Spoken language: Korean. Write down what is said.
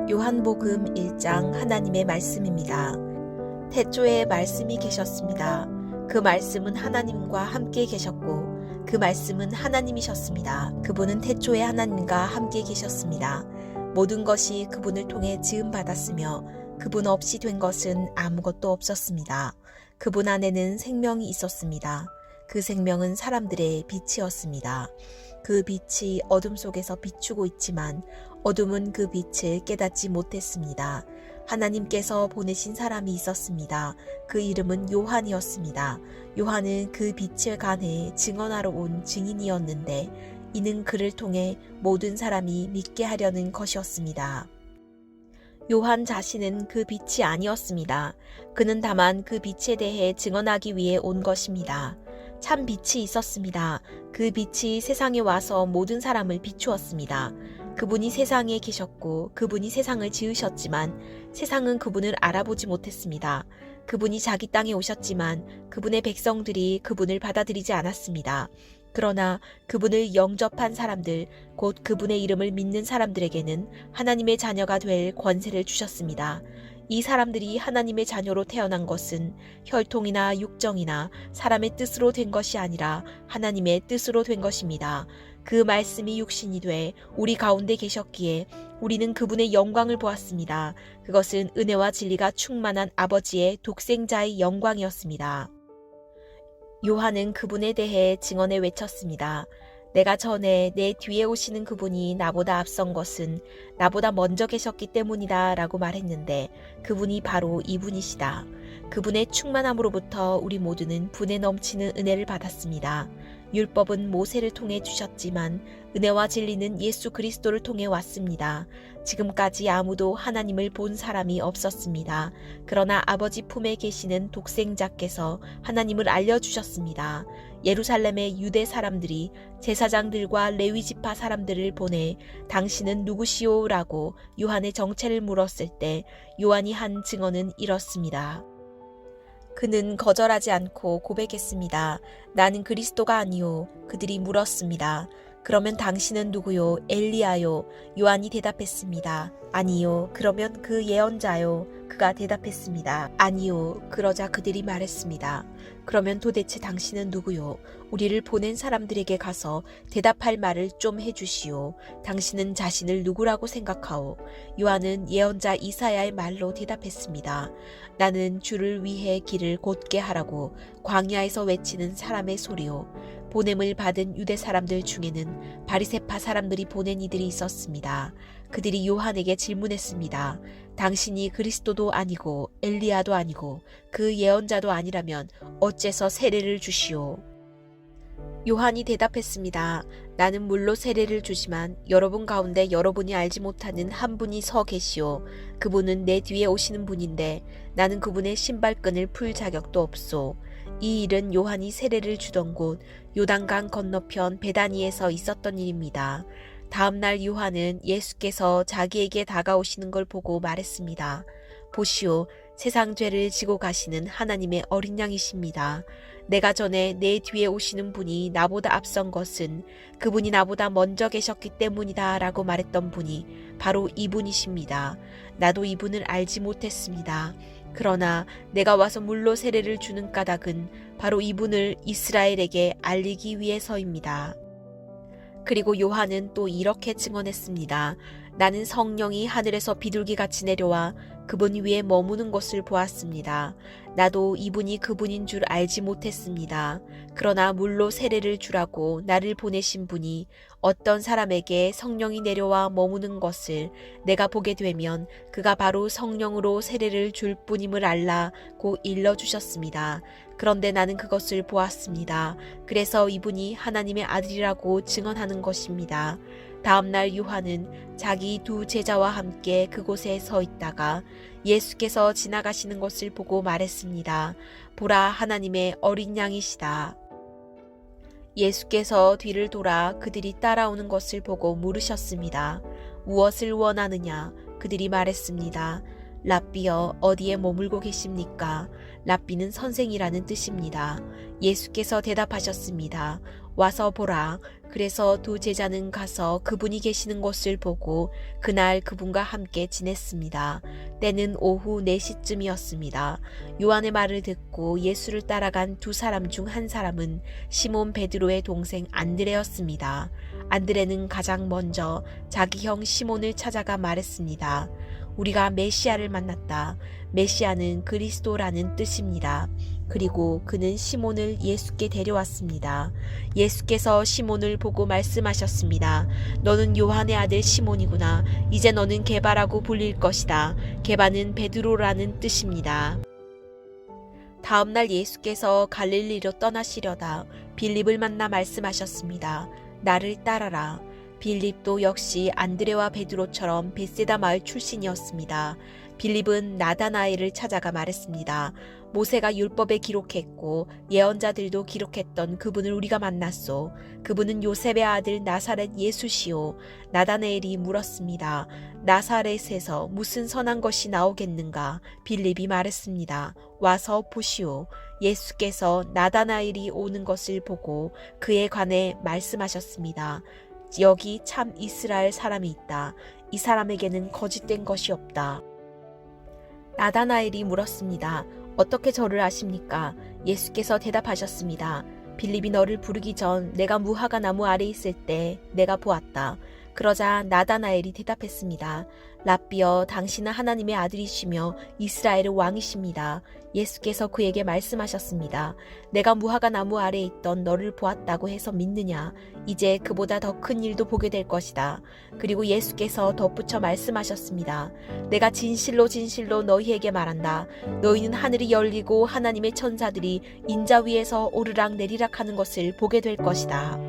요한복음 1장 하나님의 말씀입니다. 태초에 말씀이 계셨습니다. 그 말씀은 하나님과 함께 계셨고 그 말씀은 하나님이셨습니다. 그분은 태초에 하나님과 함께 계셨습니다. 모든 것이 그분을 통해 지음받았으며 그분 없이 된 것은 아무것도 없었습니다. 그분 안에는 생명이 있었습니다. 그 생명은 사람들의 빛이었습니다. 그 빛이 어둠 속에서 비추고 있지만 어둠은 그 빛을 깨닫지 못했습니다. 하나님께서 보내신 사람이 있었습니다. 그 이름은 요한이었습니다. 요한은 그 빛을 간해 증언하러 온 증인이었는데 이는 그를 통해 모든 사람이 믿게 하려는 것이었습니다. 요한 자신은 그 빛이 아니었습니다. 그는 다만 그 빛에 대해 증언하기 위해 온 것입니다. 참 빛이 있었습니다. 그 빛이 세상에 와서 모든 사람을 비추었습니다. 그분이 세상에 계셨고 그분이 세상을 지으셨지만 세상은 그분을 알아보지 못했습니다. 그분이 자기 땅에 오셨지만 그분의 백성들이 그분을 받아들이지 않았습니다. 그러나 그분을 영접한 사람들, 곧 그분의 이름을 믿는 사람들에게는 하나님의 자녀가 될 권세를 주셨습니다. 이 사람들이 하나님의 자녀로 태어난 것은 혈통이나 육정이나 사람의 뜻으로 된 것이 아니라 하나님의 뜻으로 된 것입니다. 그 말씀이 육신이 돼 우리 가운데 계셨기에 우리는 그분의 영광을 보았습니다. 그것은 은혜와 진리가 충만한 아버지의 독생자의 영광이었습니다. 요한은 그분에 대해 증언해 외쳤습니다. 내가 전에 내 뒤에 오시는 그분이 나보다 앞선 것은 나보다 먼저 계셨기 때문이다 라고 말했는데 그분이 바로 이분이시다. 그분의 충만함으로부터 우리 모두는 분에 넘치는 은혜를 받았습니다. 율법은 모세를 통해 주셨지만 은혜와 진리는 예수 그리스도를 통해 왔습니다. 지금까지 아무도 하나님을 본 사람이 없었습니다. 그러나 아버지 품에 계시는 독생자께서 하나님을 알려주셨습니다. 예루살렘의 유대 사람들이 제사장들과 레위 지파 사람들을 보내 당신은 누구시오? 라고 요한의 정체를 물었을 때 요한이 한 증언은 이렇습니다. 그는 거절하지 않고 고백했습니다. 나는 그리스도가 아니요. 그들이 물었습니다. 그러면 당신은 누구요? 엘리야요. 요한이 대답했습니다. 아니요. 그러면 그 예언자요. 그가 대답했습니다. 아니요. 그러자 그들이 말했습니다. 그러면 도대체 당신은 누구요? 우리를 보낸 사람들에게 가서 대답할 말을 좀 해주시오. 당신은 자신을 누구라고 생각하오? 요한은 예언자 이사야의 말로 대답했습니다. 나는 주를 위해 길을 곧게 하라고 광야에서 외치는 사람의 소리요. 보냄을 받은 유대 사람들 중에는 바리새파 사람들이 보낸 이들이 있었습니다. 그들이 요한에게 질문했습니다. 당신이 그리스도도 아니고 엘리야도 아니고 그 예언자도 아니라면 어째서 세례를 주시오? 요한이 대답했습니다. 나는 물로 세례를 주지만 여러분 가운데 여러분이 알지 못하는 한 분이 서 계시오. 그분은 내 뒤에 오시는 분인데 나는 그분의 신발끈을 풀 자격도 없소. 이 일은 요한이 세례를 주던 곳 요단강 건너편 베다니에서 있었던 일입니다. 다음 날 요한은 예수께서 자기에게 다가오시는 걸 보고 말했습니다. 보시오, 세상 죄를 지고 가시는 하나님의 어린 양이십니다. 내가 전에 내 뒤에 오시는 분이 나보다 앞선 것은 그분이 나보다 먼저 계셨기 때문이다 라고 말했던 분이 바로 이분이십니다. 나도 이분을 알지 못했습니다. 그러나 내가 와서 물로 세례를 주는 까닭은 바로 이분을 이스라엘에게 알리기 위해서입니다. 그리고 요한은 또 이렇게 증언했습니다. 나는 성령이 하늘에서 비둘기같이 내려와 그분 위에 머무는 것을 보았습니다. 나도 이분이 그분인 줄 알지 못했습니다. 그러나 물로 세례를 주라고 나를 보내신 분이 어떤 사람에게 성령이 내려와 머무는 것을 내가 보게 되면 그가 바로 성령으로 세례를 줄 뿐임을 알라고 일러주셨습니다. 그런데 나는 그것을 보았습니다. 그래서 이분이 하나님의 아들이라고 증언하는 것입니다. 다음날 요한은 자기 두 제자와 함께 그곳에 서 있다가 예수께서 지나가시는 것을 보고 말했습니다. 보라, 하나님의 어린 양이시다. 예수께서 뒤를 돌아 그들이 따라오는 것을 보고 물으셨습니다. 무엇을 원하느냐? 그들이 말했습니다. 랍비여, 어디에 머물고 계십니까? 랍비는 선생이라는 뜻입니다. 예수께서 대답하셨습니다. 와서 보라. 그래서 두 제자는 가서 그분이 계시는 곳을 보고 그날 그분과 함께 지냈습니다. 때는 오후 4시쯤이었습니다. 요한의 말을 듣고 예수를 따라간 두 사람 중 한 사람은 시몬 베드로의 동생 안드레였습니다. 안드레는 가장 먼저 자기 형 시몬을 찾아가 말했습니다. 우리가 메시아를 만났다. 메시아는 그리스도라는 뜻입니다. 그리고 그는 시몬을 예수께 데려왔습니다. 예수께서 시몬을 보고 말씀하셨습니다. 너는 요한의 아들 시몬이구나. 이제 너는 게바라고 불릴 것이다. 게바는 베드로라는 뜻입니다. 다음 날 예수께서 갈릴리로 떠나시려다 빌립을 만나 말씀하셨습니다. 나를 따라라. 빌립도 역시 안드레와 베드로처럼 벳세다 마을 출신이었습니다. 빌립은 나다나엘을 찾아가 말했습니다. 모세가 율법에 기록했고 예언자들도 기록했던 그분을 우리가 만났소. 그분은 요셉의 아들 나사렛 예수시오. 나다나엘이 물었습니다. 나사렛에서 무슨 선한 것이 나오겠는가? 빌립이 말했습니다. 와서 보시오. 예수께서 나다나엘이 오는 것을 보고 그에 관해 말씀하셨습니다. 여기 참 이스라엘 사람이 있다. 이 사람에게는 거짓된 것이 없다. 나다나엘이 물었습니다. 어떻게 저를 아십니까? 예수께서 대답하셨습니다. 빌립이 너를 부르기 전 내가 무화과 나무 아래 있을 때 내가 보았다. 그러자 나다나엘이 대답했습니다. 랍비여, 당신은 하나님의 아들이시며 이스라엘의 왕이십니다. 예수께서 그에게 말씀하셨습니다. 내가 무화과 나무 아래에 있던 너를 보았다고 해서 믿느냐? 이제 그보다 더 큰 일도 보게 될 것이다. 그리고 예수께서 덧붙여 말씀하셨습니다. 내가 진실로 진실로 너희에게 말한다. 너희는 하늘이 열리고 하나님의 천사들이 인자 위에서 오르락 내리락 하는 것을 보게 될 것이다.